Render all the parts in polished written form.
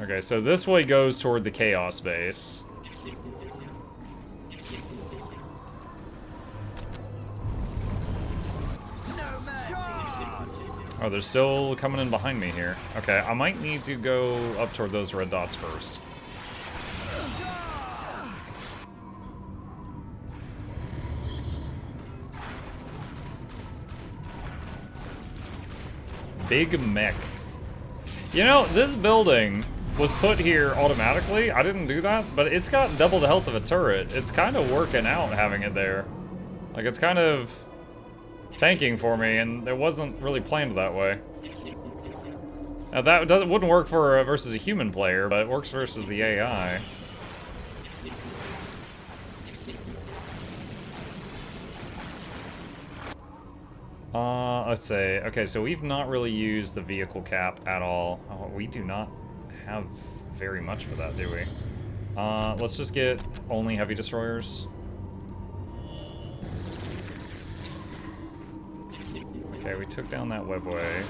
Okay, so this way goes toward the Chaos base. Oh, they're still coming in behind me here. Okay, I might need to go up toward those red dots first. Big mech. You know, this building was put here automatically. I didn't do that, but it's got double the health of a turret. It's kind of working out having it there. Like, it's kind of tanking for me, and it wasn't really planned that way. Now, that wouldn't work for versus a human player, but it works versus the AI. Let's see. Okay, so we've not really used the vehicle cap at all. Oh, we do not have very much for that, do we? Let's just get only heavy destroyers. Okay, we took down that webway.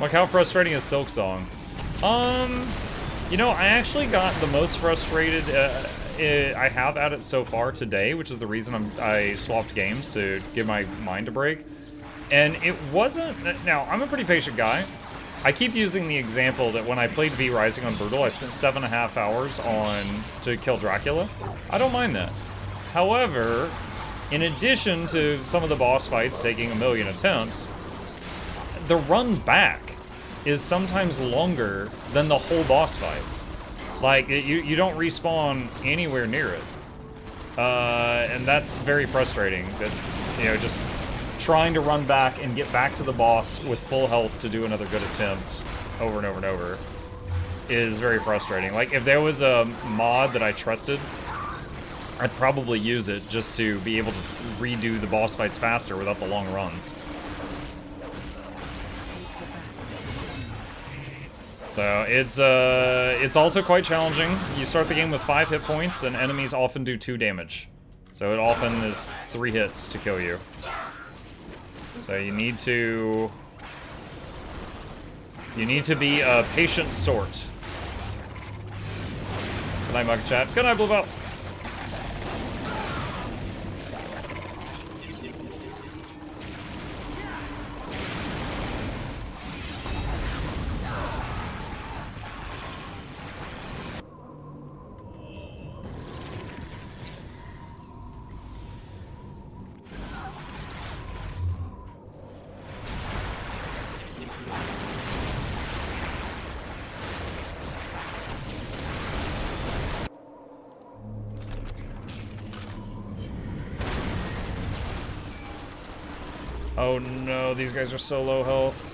Like, how frustrating is Silk Song? You know, I actually got the most frustrated I have at it so far today, which is the reason I swapped games to give my mind a break. And it wasn't... Now, I'm a pretty patient guy. I keep using the example that when I played V Rising on Brutal, I spent 7.5 hours to kill Dracula. I don't mind that. However, in addition to some of the boss fights taking 1 million attempts, the run back is sometimes longer than the whole boss fight. Like, you don't respawn anywhere near it. And that's very frustrating, that, you know, just trying to run back and get back to the boss with full health to do another good attempt over and over and over is very frustrating. Like, if there was a mod that I trusted, I'd probably use it just to be able to redo the boss fights faster without the long runs. So it's also quite challenging. You start the game with 5 hit points, and enemies often do 2 damage. So it often is 3 hits to kill you. So you need to be a patient sort. Good night, Mug Chat. Good night, Blue Belt. Oh no, these guys are so low health.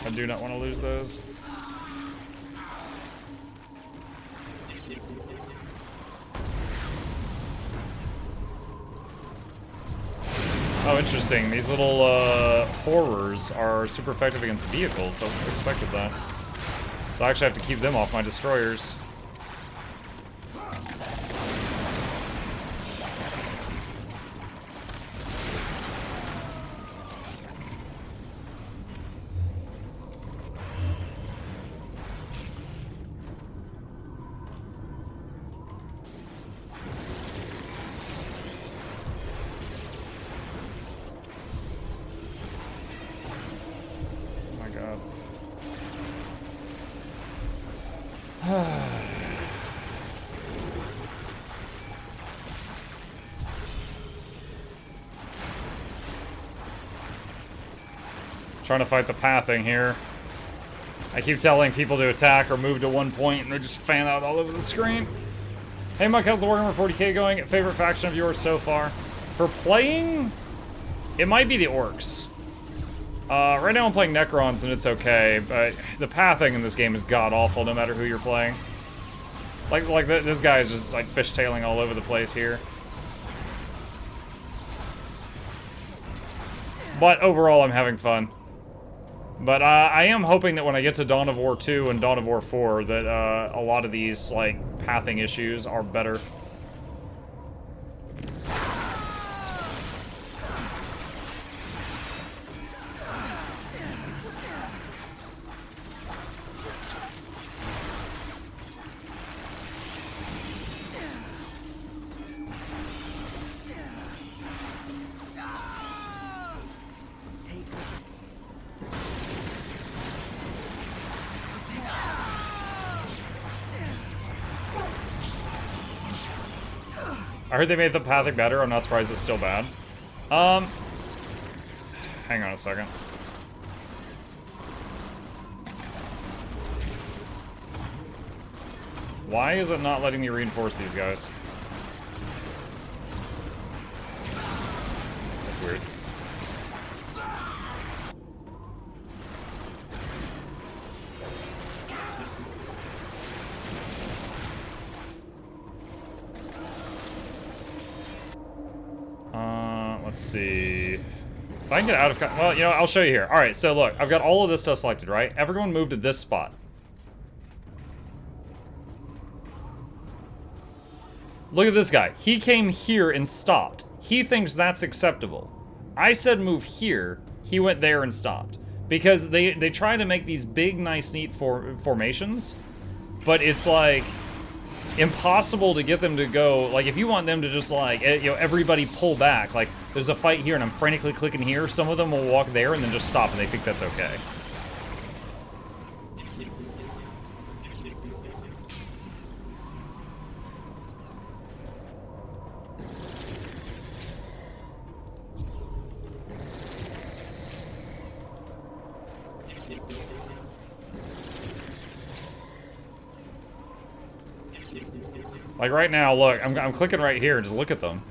I do not want to lose those. Oh, interesting. These little horrors are super effective against vehicles, so I expected that. So I actually have to keep them off my destroyers. Trying to fight the pathing here. I keep telling people to attack or move to one point, and they just fan out all over the screen. Hey Mike, how's the Warhammer 40k going? Favorite faction of yours so far? For playing, it might be the Orcs. Right now I'm playing Necrons and it's okay, but the pathing in this game is god-awful no matter who you're playing. Like this guy is just like fishtailing all over the place here. But overall I'm having fun. But I am hoping that when I get to Dawn of War 2 and Dawn of War 4 that a lot of these like pathing issues are better. I heard they made the pathing better. I'm not surprised it's still bad. Hang on a second. Why is it not letting me reinforce these guys? That's weird. Let's see. If I can get out of... Well, you know, I'll show you here. Alright, so look. I've got all of this stuff selected, right? Everyone move to this spot. Look at this guy. He came here and stopped. He thinks that's acceptable. I said move here. He went there and stopped. Because they try to make these big, nice, neat formations. But it's like... impossible to get them to go, like, if you want them to just, like, you know, everybody pull back, like, there's a fight here and I'm frantically clicking here, some of them will walk there and then just stop and they think that's okay. Like right now, look, I'm clicking right here, just look at them.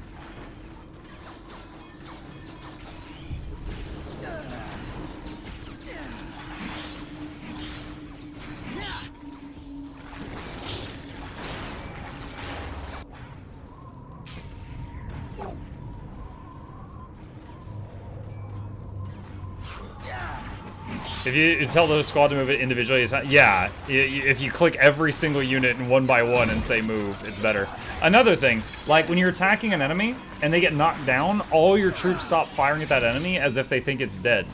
If you tell the squad to move it individually, it's not, yeah, if you click every single unit and one by one and say move, it's better. Another thing, like when you're attacking an enemy and they get knocked down, all your troops stop firing at that enemy as if they think it's dead.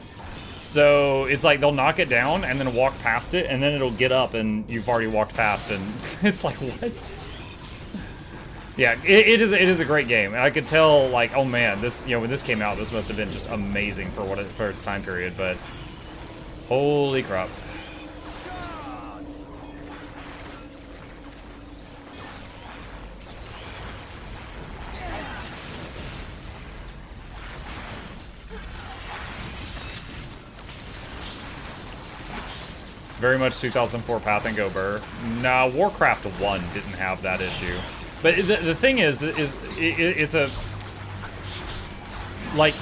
So it's like they'll knock it down and then walk past it and then it'll get up and you've already walked past and it's like, what? Yeah, it is a great game. And I could tell, like, oh man, this, you know, when this came out, this must have been just amazing for for its time period, but holy crap. Very much 2004 Path and Go Burr. Nah, Warcraft 1 didn't have that issue. But the thing is it's a... Like,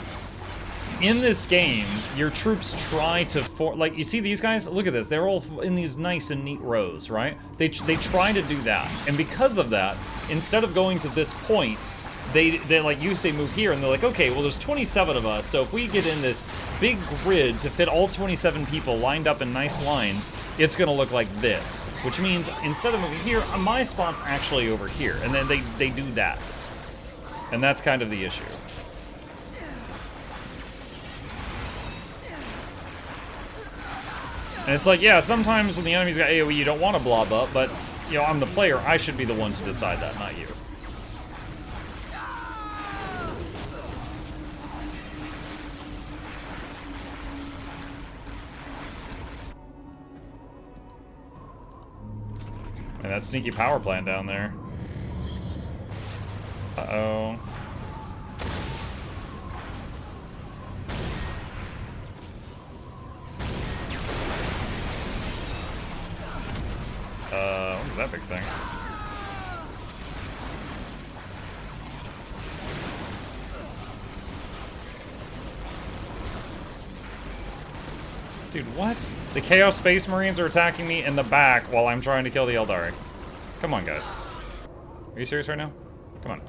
in this game, your troops try to like, you see these guys? Look at this. They're all in these nice and neat rows, right? They try to do that. And because of that, instead of going to this point, they like, you say move here, and they're like, okay, well, there's 27 of us, so if we get in this big grid to fit all 27 people lined up in nice lines, it's gonna look like this. Which means, instead of moving here, my spot's actually over here. And then they do that. And that's kind of the issue. And it's like, yeah, sometimes when the enemy's got AoE, you don't want to blob up, but, you know, I'm the player, I should be the one to decide that, not you. And that sneaky power plant down there. Uh-oh. What is that big thing? Dude, what? The Chaos Space Marines are attacking me in the back while I'm trying to kill the Eldari. Come on, guys. Are you serious right now? Come on.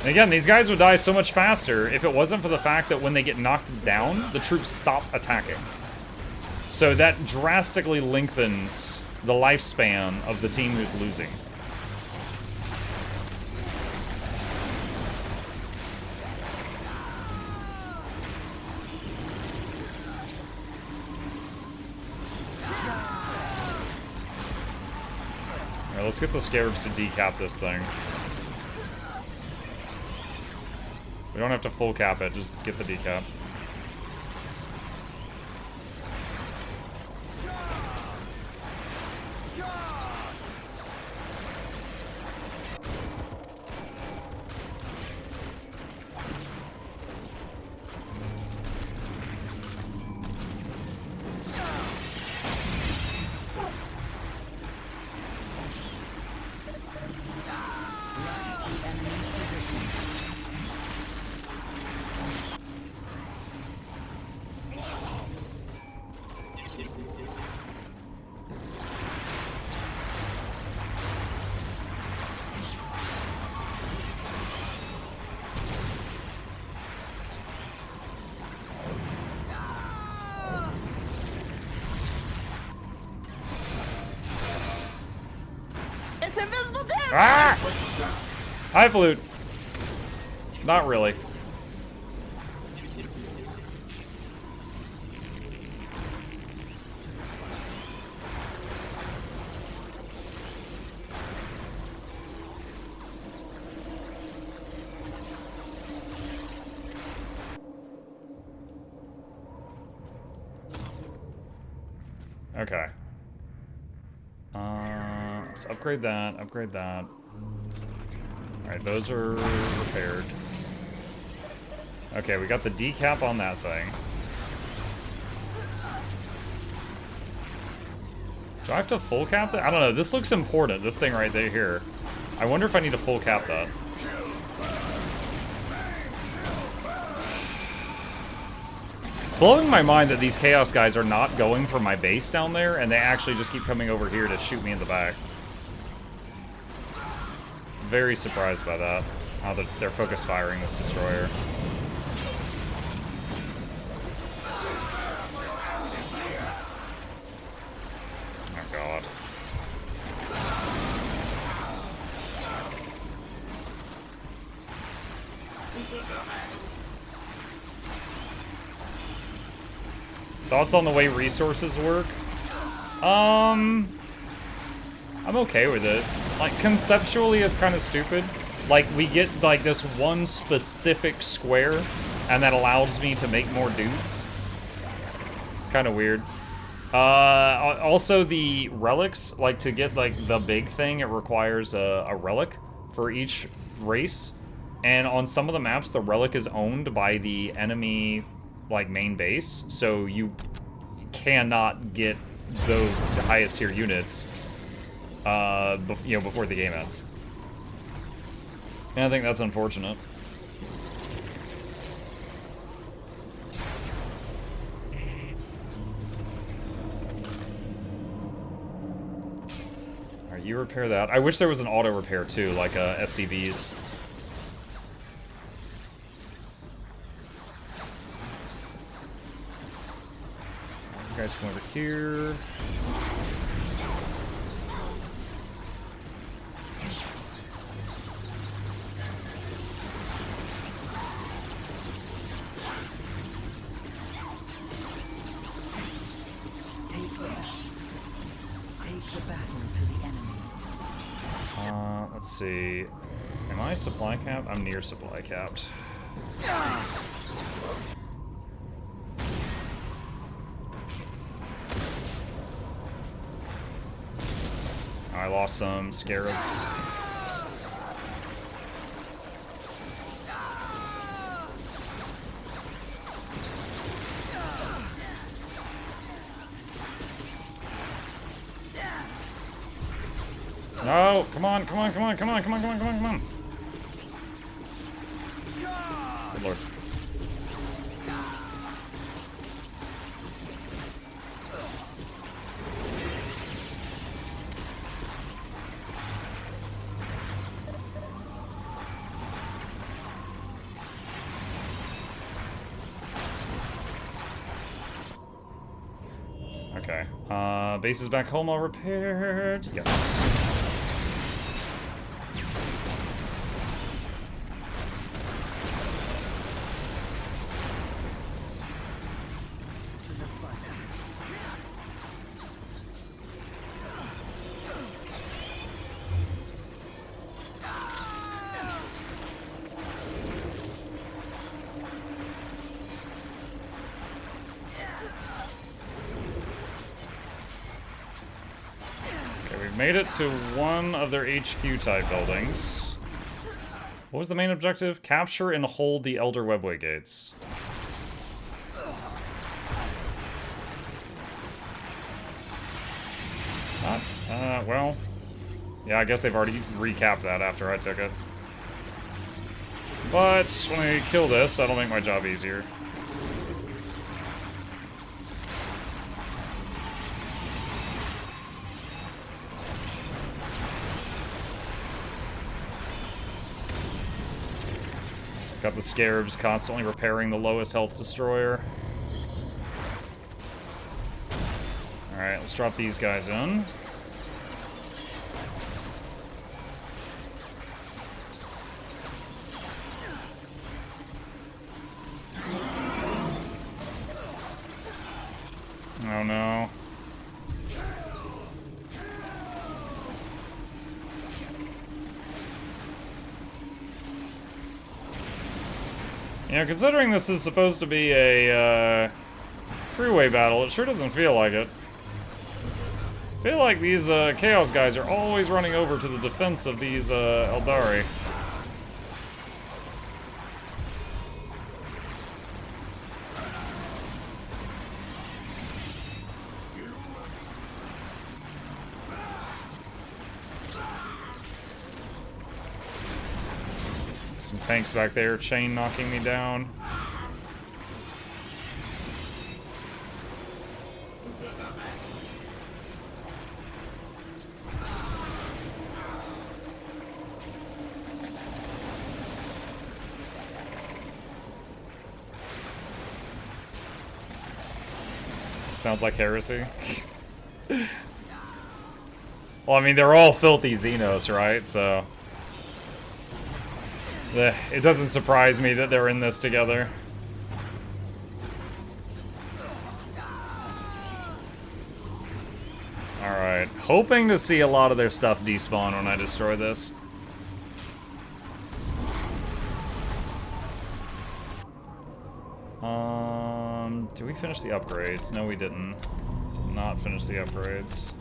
And again, these guys would die so much faster if it wasn't for the fact that when they get knocked down, the troops stop attacking. So that drastically lengthens the lifespan of the team who's losing. Alright, let's get the Scarabs to decap this thing. We don't have to full cap it, just get the decap. Ah! Hi, Flute. Not really. Okay. Let's upgrade that, upgrade that. Alright, those are repaired. Okay, we got the decap on that thing. Do I have to full cap that? I don't know, this looks important, this thing right there here. I wonder if I need to full cap that. It's blowing my mind that these Chaos guys are not going for my base down there, and they actually just keep coming over here to shoot me in the back. Very surprised by that, how they're focus firing this destroyer. Oh god. Thoughts on the way resources work? I'm okay with it. Like, conceptually, it's kind of stupid. Like, we get, like, this one specific square, and that allows me to make more dudes. It's kind of weird. Also, the relics, like, to get, like, the big thing, it requires a relic for each race. And on some of the maps, the relic is owned by the enemy, like, main base. So you cannot get the highest tier units before the game ends. And I think that's unfortunate. Alright, you repair that. I wish there was an auto repair too, like SCVs. You guys come over here. Let's see. Am I supply capped? I'm near supply capped. I lost some scarabs. No, come on, come on, come on, come on, come on, come on, come on, come on. Good lord. Okay. Base is back home all repaired. Yes. Made it to one of their HQ-type buildings. What was the main objective? Capture and hold the Elder Webway gates. Well... Yeah, I guess they've already recapped that after I took it. But when I kill this, that'll make my job easier. Got the Scarabs constantly repairing the lowest health destroyer. Alright, let's drop these guys in. Oh no. You know, considering this is supposed to be a three-way battle, it sure doesn't feel like it. I feel like these Chaos guys are always running over to the defense of these Eldari. Some tanks back there, chain knocking me down. Sounds like heresy. Well, I mean, they're all filthy Xenos, right? So... it doesn't surprise me that they're in this together. Alright, hoping to see a lot of their stuff despawn when I destroy this. Did we finish the upgrades? No, we didn't. Did not finish the upgrades.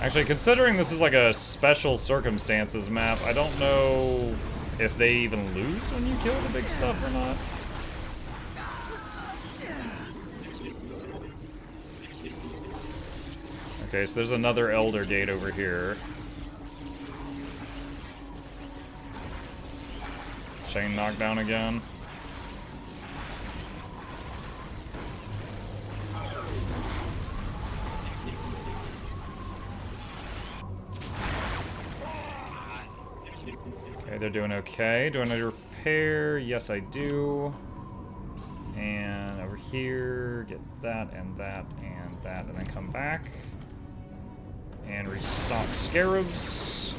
Actually, considering this is like a special circumstances map, I don't know if they even lose when you kill the big stuff or not. Okay, so there's another Elder Gate over here. Chain knockdown again. Okay, they're doing okay. Do I need to repair? Yes, I do. And over here, get that and that and that, and then come back. And restock Scarabs.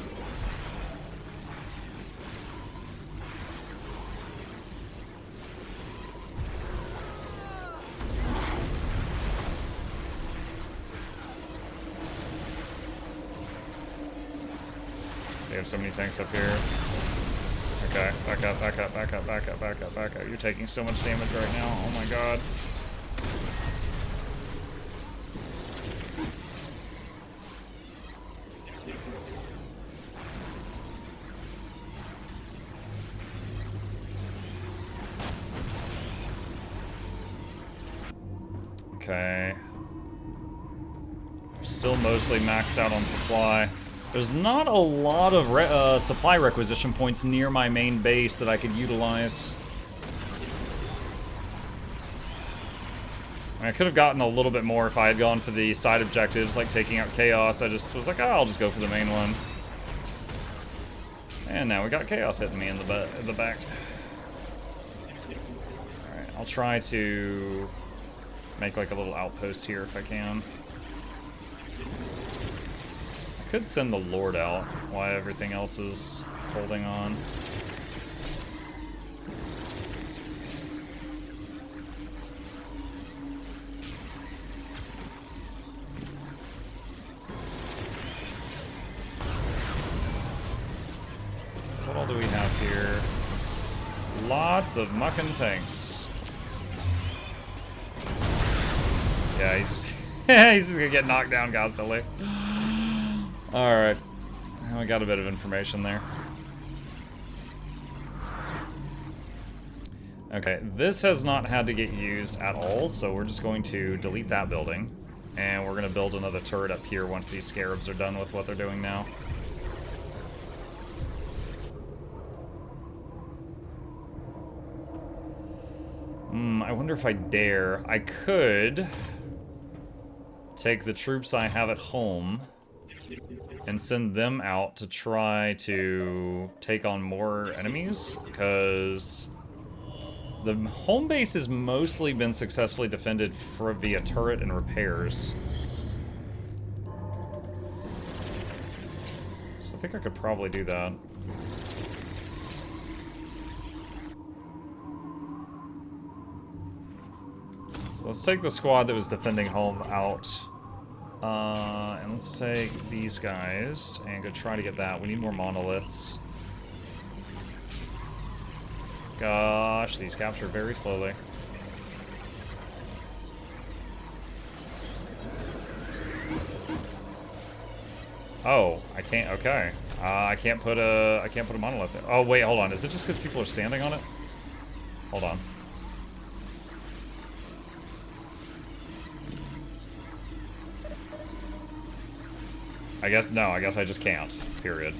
They have so many tanks up here. Okay, back up, back up, back up, back up, back up, back up. You're taking so much damage right now. Oh my god. Okay. Still mostly maxed out on supply. There's not a lot of supply requisition points near my main base that I could utilize. I could have gotten a little bit more if I had gone for the side objectives, like taking out Chaos. I just was like, oh, I'll just go for the main one. And now we got Chaos hitting me in the back. Alright, I'll try to make like a little outpost here if I can. I could send the Lord out while everything else is holding on. What all do we have here? Lots of mucking tanks. Yeah, he's just he's just gonna get knocked down constantly. Alright. I got a bit of information there. Okay, this has not had to get used at all, so we're just going to delete that building. And we're gonna build another turret up here once these scarabs are done with what they're doing now. I wonder if I dare. I could take the troops I have at home and send them out to try to take on more enemies, because the home base has mostly been successfully defended via turret and repairs. So I think I could probably do that. So let's take the squad that was defending home out. And let's take these guys and go try to get that. We need more monoliths. Gosh, these capture very slowly. Oh, I can't. Okay, I can't put a monolith there. Oh wait, hold on. Is it just because people are standing on it? Hold on. I guess, no, I guess I just can't, period.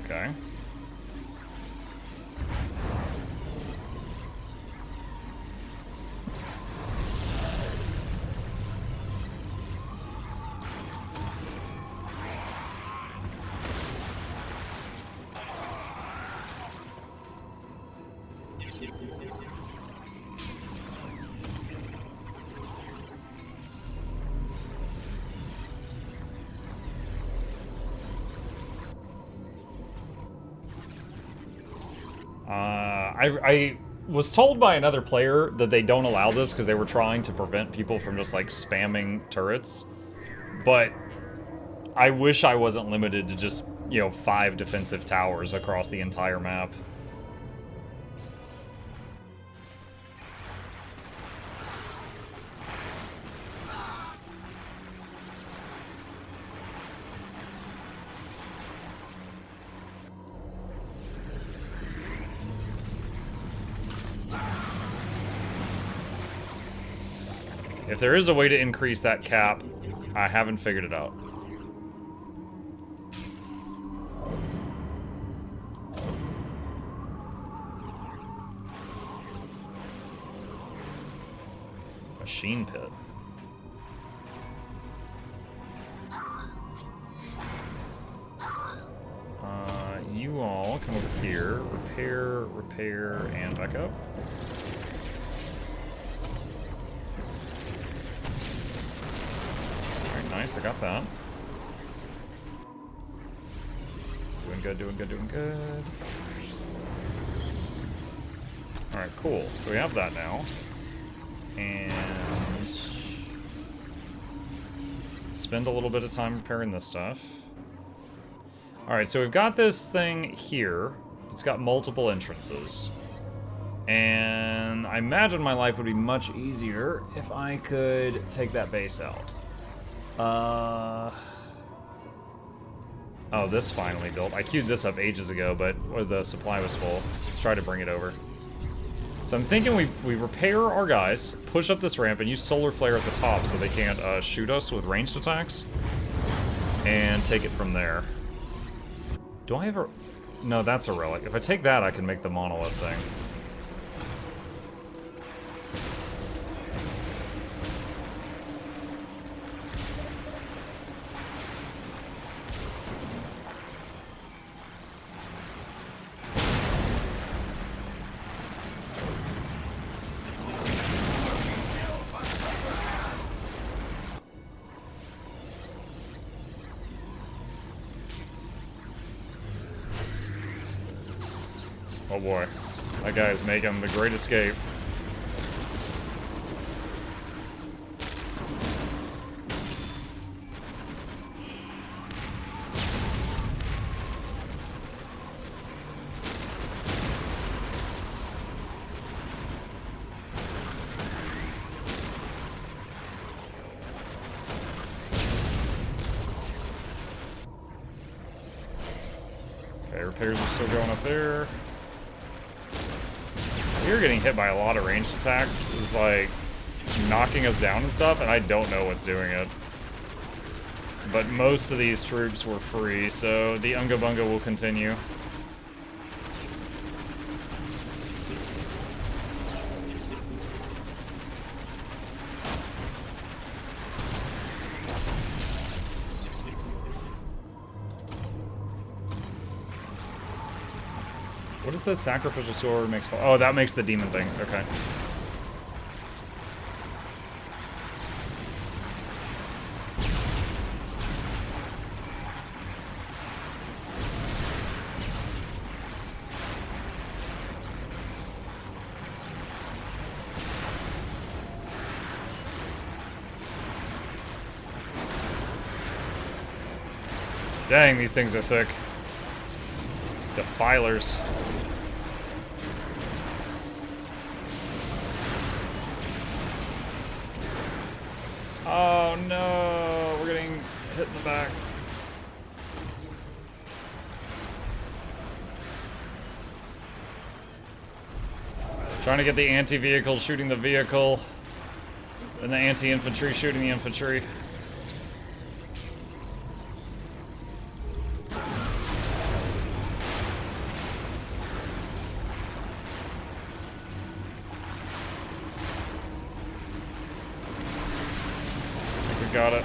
Okay. I was told by another player that they don't allow this because they were trying to prevent people from just like spamming turrets. But I wish I wasn't limited to just, you know, 5 defensive towers across the entire map. If there is a way to increase that cap, I haven't figured it out. Machine pit. You all come over here. Repair, and back up. Nice, I got that. Doing good, doing good, doing good. Alright, cool. So we have that now. And spend a little bit of time repairing this stuff. Alright, so we've got this thing here. It's got multiple entrances. And I imagine my life would be much easier if I could take that base out. Oh, this finally built. I queued this up ages ago, but the supply was full. Let's try to bring it over. So I'm thinking we repair our guys, push up this ramp, and use Solar Flare at the top so they can't shoot us with ranged attacks. And take it from there. Do I have a... No, that's a relic. If I take that, I can make the monolith thing. Oh boy, that guy is making the great escape. Okay, repairs are still going up there. We're getting hit by a lot of ranged attacks. It's like knocking us down and stuff, and I don't know what's doing it. But most of these troops were free, so the Unga Bunga will continue. What is this? Sacrificial sword makes... Oh, that makes the demon things. Okay. Dang, these things are thick. Defilers. Oh no, we're getting hit in the back. Trying to get the anti-vehicle shooting the vehicle, and the anti-infantry shooting the infantry. Got it.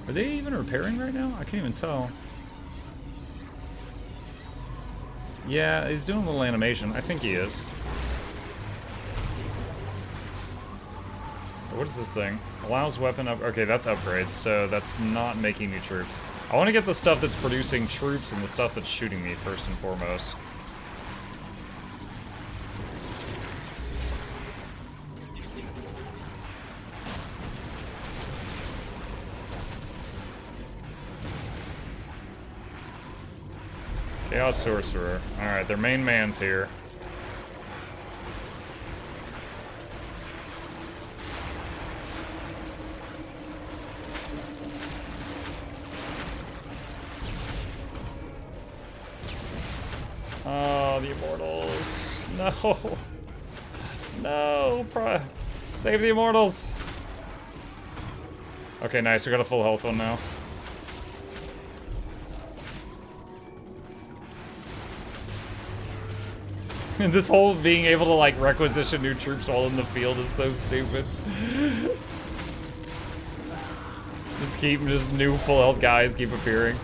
Are they even repairing right now? I can't even tell. Yeah, he's doing a little animation. I think he is. What is this thing? Allows weapon up. Okay, that's upgrades, so that's not making new troops. I want to get the stuff that's producing troops and the stuff that's shooting me first and foremost. Chaos Sorcerer. Alright, their main man's here. Oh, the Immortals. No. No. Save the Immortals. Okay, nice. We got a full health one now. This whole being able to, like, requisition new troops while in the field is so stupid. Just new full health guys keep appearing.